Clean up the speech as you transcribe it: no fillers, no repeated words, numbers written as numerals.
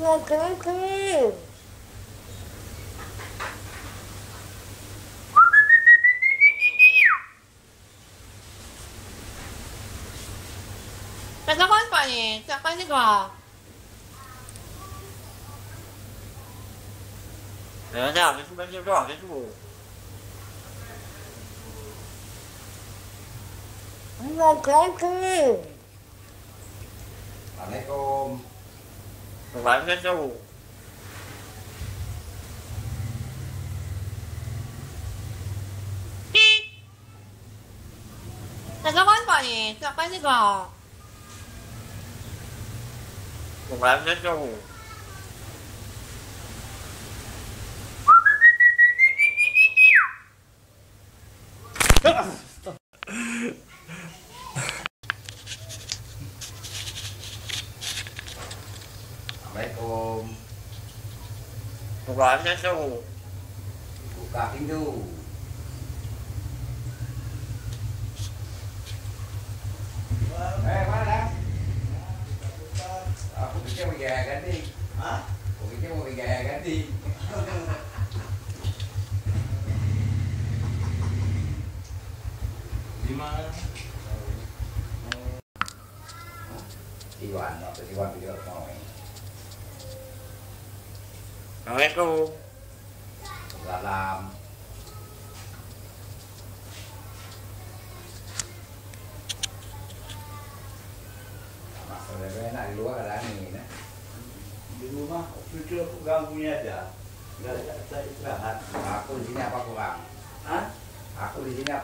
Katakan pa ni, saka ni ka. Ya, itu banyak doang itu. Assalamualaikum. Waalaikumsalam. Katakan pa ni, saka ni ka. Waalaikumsalam. Assalamualaikum. Waalaikumsalam. Buka pintu. Mana? Aku pikir mau gaya ganti. Hah? Aku pikir mau gaya ganti. Di mana? Iwan, atau Iwan video mau ini. Assalamualaikum. Salam. Masalah enak di luar ada angin, ya. Di rumah cucu aku ganggunya aja. Nggak saya istirahat. Aku di sini apa kurang? Hah? Aku di sini apa